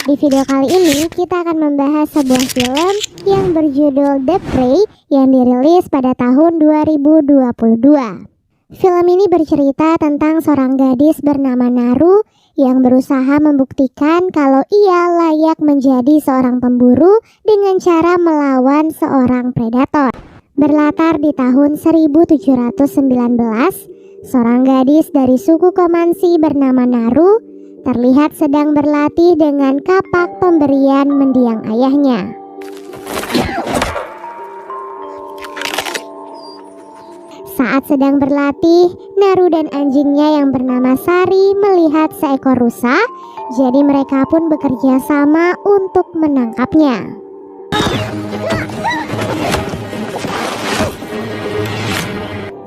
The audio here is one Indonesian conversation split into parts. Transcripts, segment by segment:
Di video kali ini kita akan membahas sebuah film yang berjudul The Prey yang dirilis pada tahun 2022. Film ini bercerita tentang seorang gadis bernama Naru yang berusaha membuktikan kalau ia layak menjadi seorang pemburu dengan cara melawan seorang predator. Berlatar di tahun 1719, seorang gadis dari suku Komansi bernama Naru terlihat sedang berlatih dengan kapak pemberian mendiang ayahnya. Saat sedang berlatih, Naru dan anjingnya yang bernama Sari melihat seekor rusa, jadi mereka pun bekerja sama untuk menangkapnya.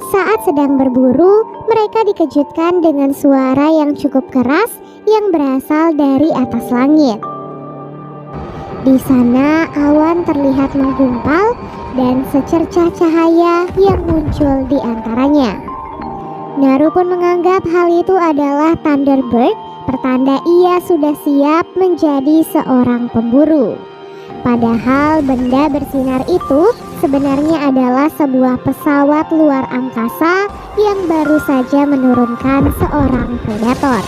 Saat sedang berburu, mereka dikejutkan dengan suara yang cukup keras yang berasal dari atas langit. Di sana awan terlihat menggumpal dan secercah cahaya yang muncul di antaranya. Naru pun menganggap hal itu adalah Thunderbird, pertanda ia sudah siap menjadi seorang pemburu. Padahal benda bersinar itu sebenarnya adalah sebuah pesawat luar angkasa yang baru saja menurunkan seorang predator.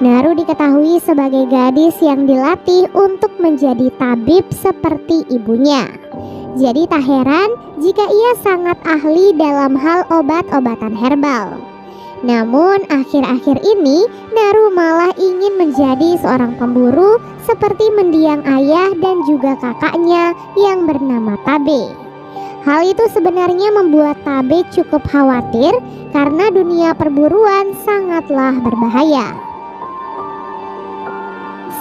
Naru diketahui sebagai gadis yang dilatih untuk menjadi tabib seperti ibunya. Jadi tak heran jika ia sangat ahli dalam hal obat-obatan herbal. Namun akhir-akhir ini Naru malah ingin menjadi seorang pemburu seperti mendiang ayah dan juga kakaknya yang bernama Tabe. Hal itu sebenarnya membuat Tabe cukup khawatir karena dunia perburuan sangatlah berbahaya.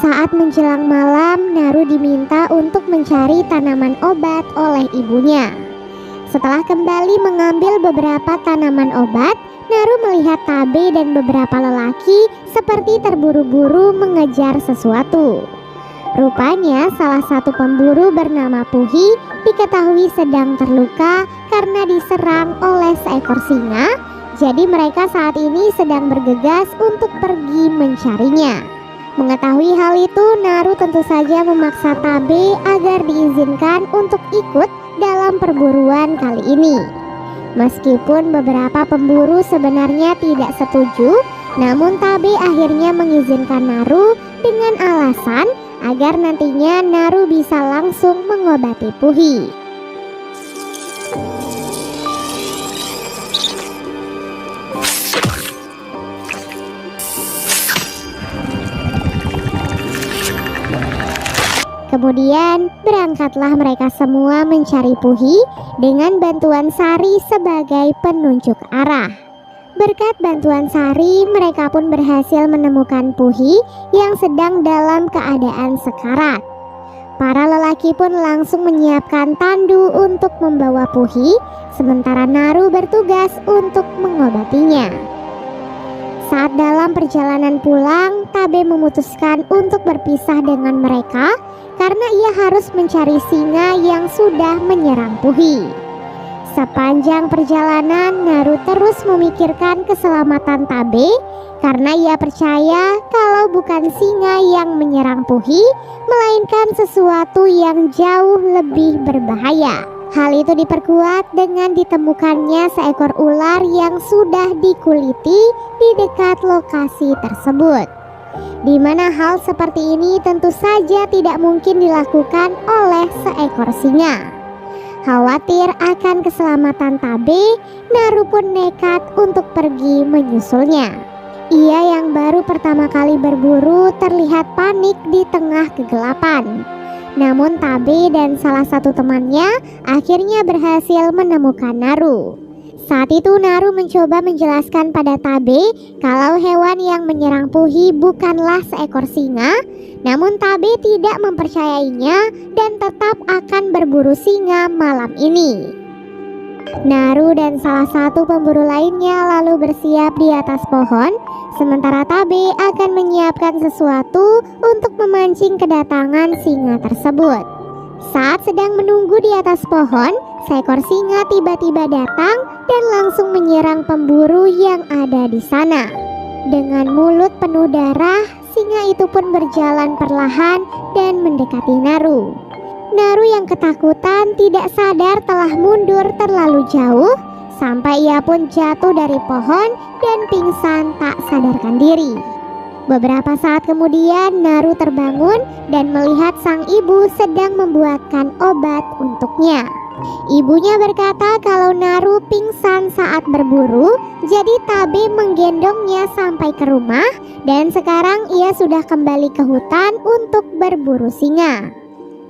Saat menjelang malam, Naru diminta untuk mencari tanaman obat oleh ibunya. Setelah kembali mengambil beberapa tanaman obat, Naru melihat Tabe dan beberapa lelaki seperti terburu-buru mengejar sesuatu. Rupanya salah satu pemburu bernama Puhi diketahui sedang terluka karena diserang oleh seekor singa. Jadi mereka saat ini sedang bergegas untuk pergi mencarinya. Mengetahui hal itu, Naru tentu saja memaksa Tabe agar diizinkan untuk ikut dalam perburuan kali ini. Meskipun beberapa pemburu sebenarnya tidak setuju, namun Tabe akhirnya mengizinkan Naru dengan alasan agar nantinya Naru bisa langsung mengobati Puhi. Kemudian berangkatlah mereka semua mencari Puhi dengan bantuan Sari sebagai penunjuk arah. Berkat bantuan Sari, mereka pun berhasil menemukan Puhi yang sedang dalam keadaan sekarat. Para lelaki pun langsung menyiapkan tandu untuk membawa Puhi, sementara Naru bertugas untuk mengobatinya. Saat dalam perjalanan pulang, Tabe memutuskan untuk berpisah dengan mereka karena ia harus mencari singa yang sudah menyerang Puhi. Sepanjang perjalanan, Naru terus memikirkan keselamatan Tabe karena ia percaya kalau bukan singa yang menyerang Puhi, melainkan sesuatu yang jauh lebih berbahaya. Hal itu diperkuat dengan ditemukannya seekor ular yang sudah dikuliti di dekat lokasi tersebut. Di mana hal seperti ini tentu saja tidak mungkin dilakukan oleh seekor singa. Khawatir akan keselamatan Tabe, Naru pun nekat untuk pergi menyusulnya. Ia yang baru pertama kali berburu terlihat panik di tengah kegelapan. Namun Tabe dan salah satu temannya akhirnya berhasil menemukan Naru. Saat itu Naru mencoba menjelaskan pada Tabe kalau hewan yang menyerang Puhi bukanlah seekor singa. Namun Tabe tidak mempercayainya dan tetap akan berburu singa malam ini. Naru dan salah satu pemburu lainnya lalu bersiap di atas pohon, sementara Tabe akan menyiapkan sesuatu untuk memancing kedatangan singa tersebut. Saat sedang menunggu di atas pohon, seekor singa tiba-tiba datang dan langsung menyerang pemburu yang ada di sana. Dengan mulut penuh darah, singa itu pun berjalan perlahan dan mendekati Naru. Naru yang ketakutan tidak sadar telah mundur terlalu jauh, sampai ia pun jatuh dari pohon dan pingsan tak sadarkan diri. Beberapa saat kemudian Naru terbangun dan melihat sang ibu sedang membuatkan obat untuknya. Ibunya berkata kalau Naru pingsan saat berburu, jadi Tabe menggendongnya sampai ke rumah dan sekarang ia sudah kembali ke hutan untuk berburu singa.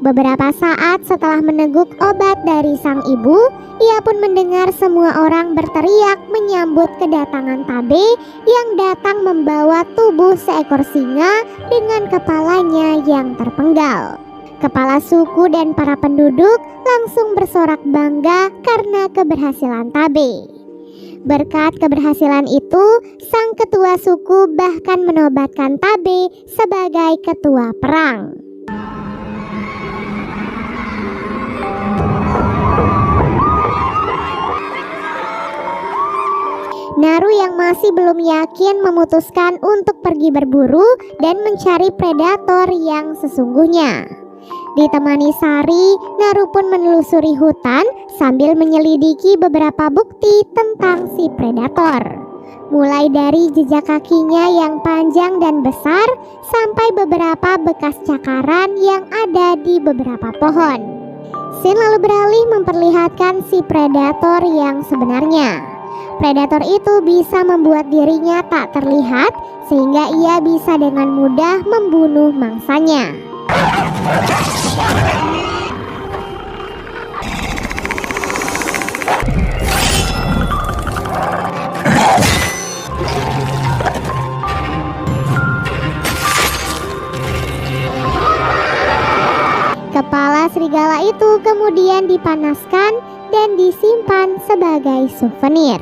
Beberapa saat setelah meneguk obat dari sang ibu, ia pun mendengar semua orang berteriak menyambut kedatangan Tabe yang datang membawa tubuh seekor singa dengan kepalanya yang terpenggal. Kepala suku dan para penduduk langsung bersorak bangga karena keberhasilan Tabe. Berkat keberhasilan itu, sang ketua suku bahkan menobatkan Tabe sebagai ketua perang. Naru yang masih belum yakin memutuskan untuk pergi berburu dan mencari predator yang sesungguhnya. Ditemani Sari, Naru pun menelusuri hutan sambil menyelidiki beberapa bukti tentang si predator. Mulai dari jejak kakinya yang panjang dan besar sampai beberapa bekas cakaran yang ada di beberapa pohon. Scene lalu beralih memperlihatkan si predator yang sebenarnya. Predator itu bisa membuat dirinya tak terlihat sehingga ia bisa dengan mudah membunuh mangsanya. Kepala serigala itu kemudian dipanaskan dan disimpan sebagai souvenir.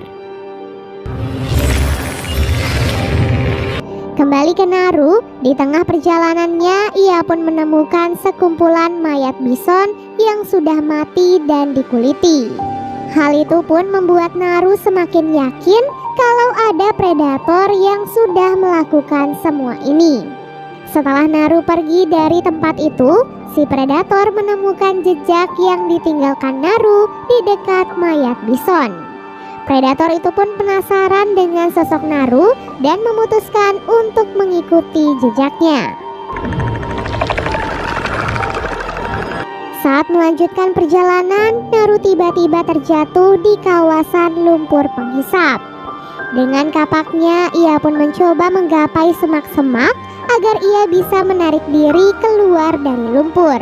Kembali ke Naru, di tengah perjalanannya ia pun menemukan sekumpulan mayat bison yang sudah mati dan dikuliti. Hal itu pun membuat Naru semakin yakin kalau ada predator yang sudah melakukan semua ini. Setelah Naru pergi dari tempat itu, si predator menemukan jejak yang ditinggalkan Naru di dekat mayat bison. Predator itu pun penasaran dengan sosok Naru dan memutuskan untuk mengikuti jejaknya. Saat melanjutkan perjalanan, Naru tiba-tiba terjatuh di kawasan lumpur penghisap. Dengan kapaknya, ia pun mencoba menggapai semak-semak agar ia bisa menarik diri keluar dari lumpur.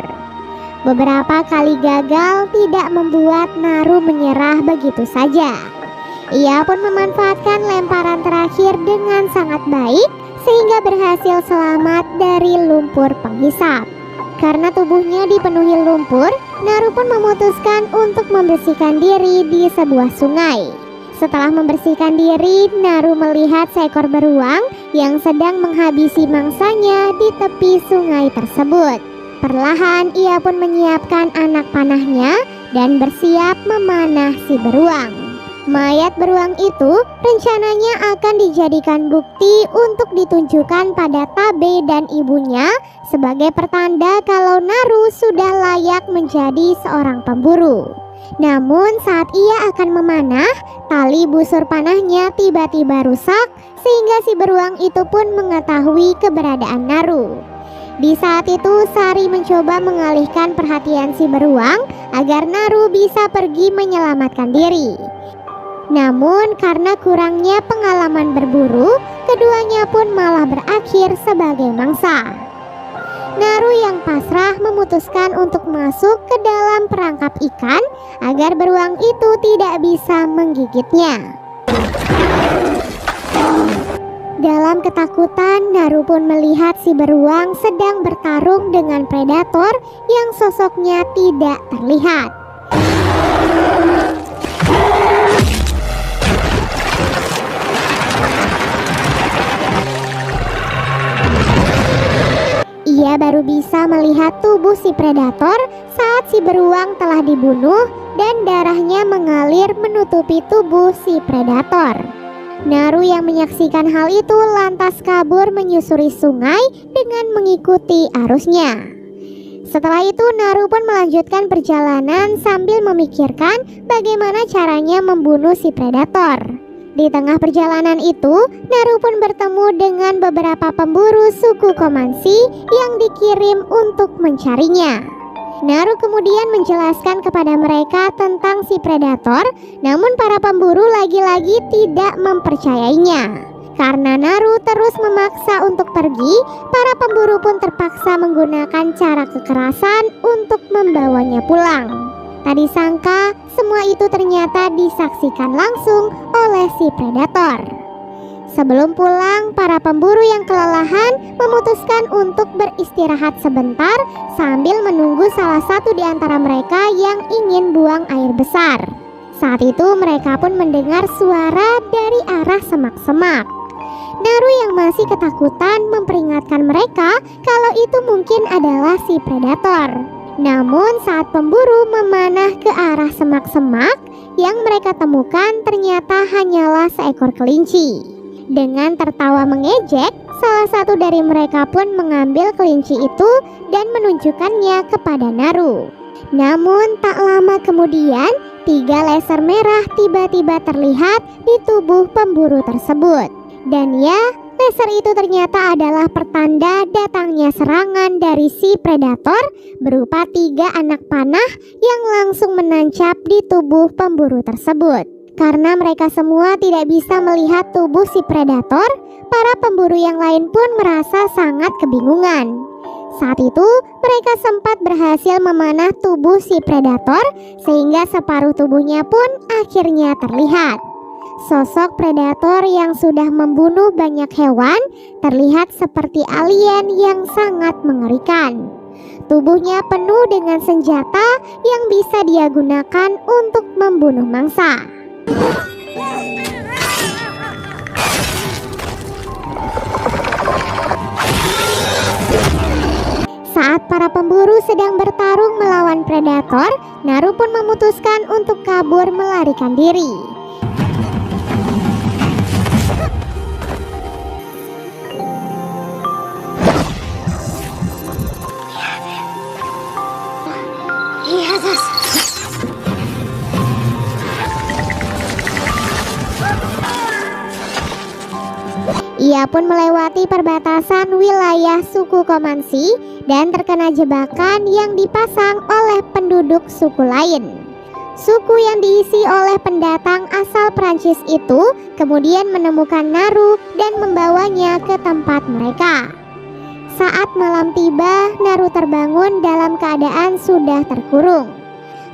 Beberapa kali gagal tidak membuat Naru menyerah begitu saja. Ia pun memanfaatkan lemparan terakhir dengan sangat baik sehingga berhasil selamat dari lumpur penghisap. Karena tubuhnya dipenuhi lumpur, Naru pun memutuskan untuk membersihkan diri di sebuah sungai. Setelah membersihkan diri, Naru melihat seekor beruang yang sedang menghabisi mangsanya di tepi sungai tersebut. Perlahan ia pun menyiapkan anak panahnya dan bersiap memanah si beruang. Mayat beruang itu rencananya akan dijadikan bukti untuk ditunjukkan pada Tabe dan ibunya sebagai pertanda kalau Naru sudah layak menjadi seorang pemburu. Namun saat ia akan memanah, tali busur panahnya tiba-tiba rusak sehingga si beruang itu pun mengetahui keberadaan Naru. Di saat itu Sari mencoba mengalihkan perhatian si beruang agar Naru bisa pergi menyelamatkan diri. Namun karena kurangnya pengalaman berburu, keduanya pun malah berakhir sebagai mangsa. Naru yang pasrah memutuskan untuk masuk ke dalam perangkap ikan agar beruang itu tidak bisa menggigitnya. Dalam ketakutan, Naru pun melihat si beruang sedang bertarung dengan predator yang sosoknya tidak terlihat. Ia baru bisa melihat tubuh si predator saat si beruang telah dibunuh dan darahnya mengalir menutupi tubuh si predator. Naru yang menyaksikan hal itu lantas kabur menyusuri sungai dengan mengikuti arusnya. Setelah itu Naru pun melanjutkan perjalanan sambil memikirkan bagaimana caranya membunuh si predator. Di tengah perjalanan itu, Naru pun bertemu dengan beberapa pemburu suku Komansi yang dikirim untuk mencarinya. Naru kemudian menjelaskan kepada mereka tentang si predator, namun para pemburu lagi-lagi tidak mempercayainya. Karena Naru terus memaksa untuk pergi, para pemburu pun terpaksa menggunakan cara kekerasan untuk membawanya pulang. Tak disangka, semua itu ternyata disaksikan langsung oleh si predator. Sebelum pulang, para pemburu yang kelelahan memutuskan untuk beristirahat sebentar sambil menunggu salah satu di antara mereka yang ingin buang air besar. Saat itu mereka pun mendengar suara dari arah semak-semak. Naru yang masih ketakutan memperingatkan mereka kalau itu mungkin adalah si predator. Namun saat pemburu memanah ke arah semak-semak, yang mereka temukan ternyata hanyalah seekor kelinci. Dengan tertawa mengejek, salah satu dari mereka pun mengambil kelinci itu dan menunjukkannya kepada Naru. Namun tak lama kemudian, 3 laser merah tiba-tiba terlihat di tubuh pemburu tersebut. Dan ya, laser itu ternyata adalah pertanda datangnya serangan dari si predator berupa 3 anak panah yang langsung menancap di tubuh pemburu tersebut. Karena mereka semua tidak bisa melihat tubuh si predator, para pemburu yang lain pun merasa sangat kebingungan. Saat itu, mereka sempat berhasil memanah tubuh si predator sehingga separuh tubuhnya pun akhirnya terlihat. Sosok predator yang sudah membunuh banyak hewan terlihat seperti alien yang sangat mengerikan. Tubuhnya penuh dengan senjata yang bisa dia gunakan untuk membunuh mangsa. Saat para pemburu sedang bertarung melawan predator, Naru pun memutuskan untuk kabur melarikan diri. Ia pun melewati perbatasan wilayah suku Komansi dan terkena jebakan yang dipasang oleh penduduk suku lain. Suku yang diisi oleh pendatang asal Prancis itu kemudian menemukan Naru dan membawanya ke tempat mereka. Saat malam tiba, Naru terbangun dalam keadaan sudah terkurung.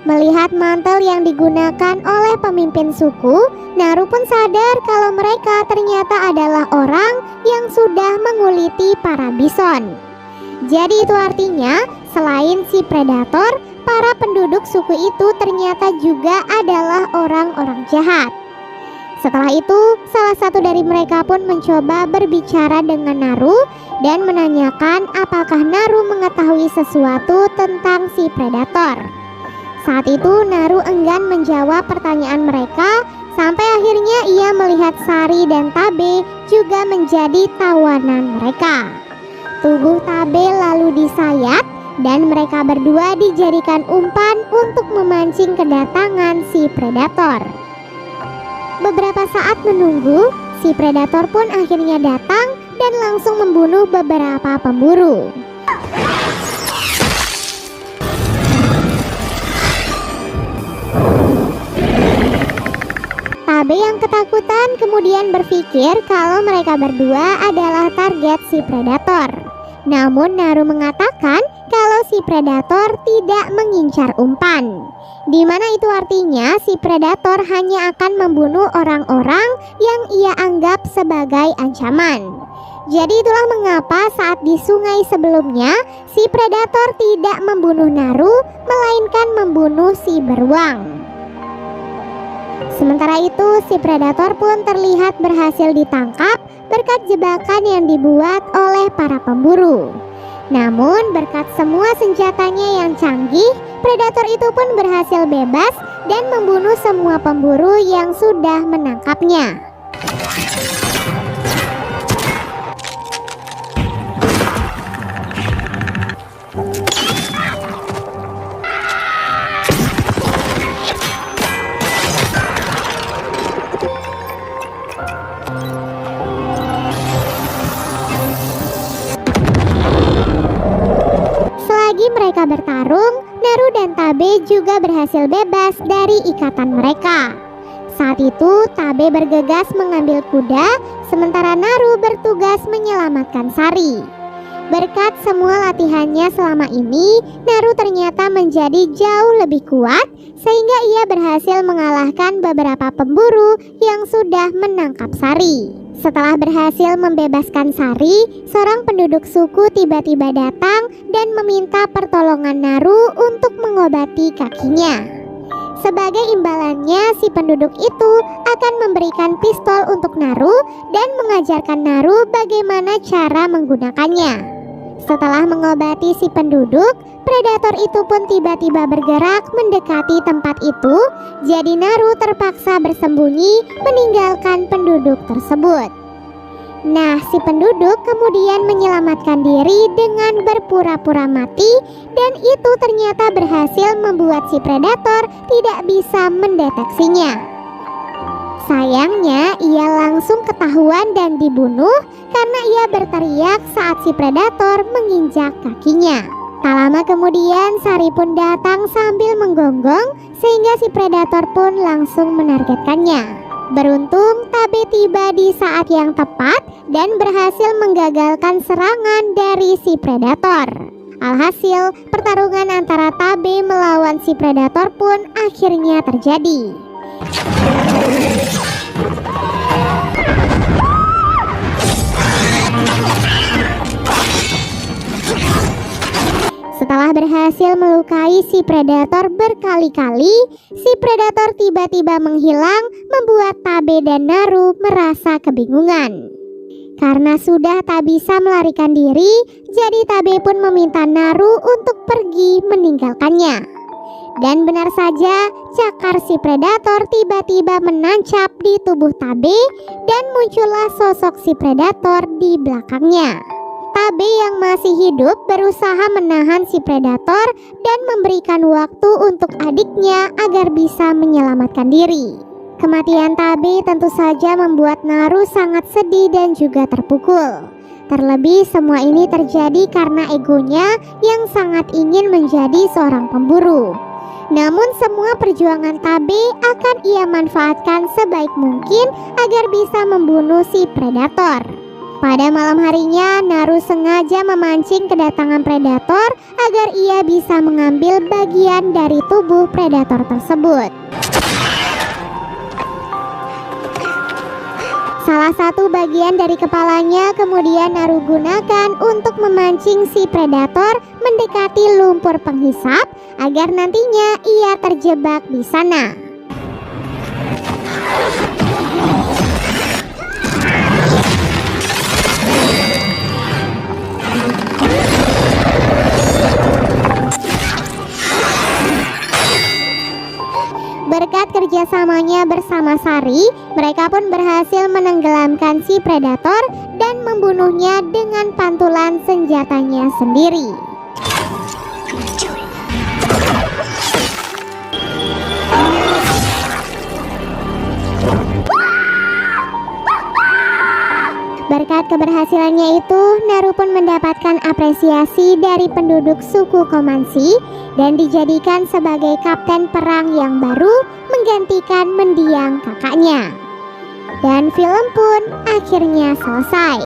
Melihat mantel yang digunakan oleh pemimpin suku, Naru pun sadar kalau mereka ternyata adalah orang yang sudah menguliti para bison. Jadi itu artinya, selain si predator, para penduduk suku itu ternyata juga adalah orang-orang jahat. Setelah itu, salah satu dari mereka pun mencoba berbicara dengan Naru dan menanyakan apakah Naru mengetahui sesuatu tentang si predator. Saat itu Naru enggan menjawab pertanyaan mereka sampai akhirnya ia melihat Sari dan Tabe juga menjadi tawanan mereka. Tubuh Tabe lalu disayat dan mereka berdua dijadikan umpan untuk memancing kedatangan si predator. Beberapa saat menunggu, si predator pun akhirnya datang dan langsung membunuh beberapa pemburu. Tabe yang ketakutan kemudian berpikir kalau mereka berdua adalah target si predator. Namun Naru mengatakan kalau si predator tidak mengincar umpan. Di mana itu artinya si predator hanya akan membunuh orang-orang yang ia anggap sebagai ancaman. Jadi itulah mengapa saat di sungai sebelumnya si predator tidak membunuh Naru, melainkan membunuh si beruang. Sementara itu si predator pun terlihat berhasil ditangkap berkat jebakan yang dibuat oleh para pemburu. Namun berkat semua senjatanya yang canggih, predator itu pun berhasil bebas dan membunuh semua pemburu yang sudah menangkapnya. Selagi mereka bertarung, Naru dan Tabe juga berhasil bebas dari ikatan mereka. Saat itu Tabe bergegas mengambil kuda, sementara Naru bertugas menyelamatkan Sari. Berkat semua latihannya selama ini, Naru ternyata menjadi jauh lebih kuat sehingga ia berhasil mengalahkan beberapa pemburu yang sudah menangkap Sari. Setelah berhasil membebaskan Sari, seorang penduduk suku tiba-tiba datang dan meminta pertolongan Naru untuk mengobati kakinya. Sebagai imbalannya, si penduduk itu akan memberikan pistol untuk Naru dan mengajarkan Naru bagaimana cara menggunakannya. Setelah mengobati si penduduk, predator itu pun tiba-tiba bergerak mendekati tempat itu. Jadi Naru terpaksa bersembunyi meninggalkan penduduk tersebut. Nah, si penduduk kemudian menyelamatkan diri dengan berpura-pura mati, dan itu ternyata berhasil membuat si predator tidak bisa mendeteksinya. Sayangnya, ia langsung ketahuan dan dibunuh karena ia berteriak saat si predator menginjak kakinya. Tak lama kemudian, Sari pun datang sambil menggonggong sehingga si predator pun langsung menargetkannya. Beruntung, Tabe tiba di saat yang tepat dan berhasil menggagalkan serangan dari si predator. Alhasil, pertarungan antara Tabe melawan si predator pun akhirnya terjadi. Setelah berhasil melukai si predator berkali-kali, si predator tiba-tiba menghilang, membuat Tabe dan Naru merasa kebingungan. Karena sudah tak bisa melarikan diri, jadi Tabe pun meminta Naru untuk pergi meninggalkannya. Dan benar saja, cakar si predator tiba-tiba menancap di tubuh Tabe dan muncullah sosok si predator di belakangnya. Tabe yang masih hidup berusaha menahan si predator dan memberikan waktu untuk adiknya agar bisa menyelamatkan diri. Kematian Tabe tentu saja membuat Naru sangat sedih dan juga terpukul. Terlebih semua ini terjadi karena egonya yang sangat ingin menjadi seorang pemburu. Namun semua perjuangan Tabe akan ia manfaatkan sebaik mungkin agar bisa membunuh si predator. Pada malam harinya, Naru sengaja memancing kedatangan predator agar ia bisa mengambil bagian dari tubuh predator tersebut. Salah satu bagian dari kepalanya kemudian Naru gunakan untuk memancing si predator mendekati lumpur penghisap agar nantinya ia terjebak di sana. Berkat kerjasamanya bersama Sari, mereka pun berhasil menenggelamkan si predator dan membunuhnya dengan pantulan senjatanya sendiri. Berkat keberhasilannya itu, Naru pun mendapatkan apresiasi dari penduduk suku Komansi dan dijadikan sebagai kapten perang yang baru menggantikan mendiang kakaknya. Dan film pun akhirnya selesai.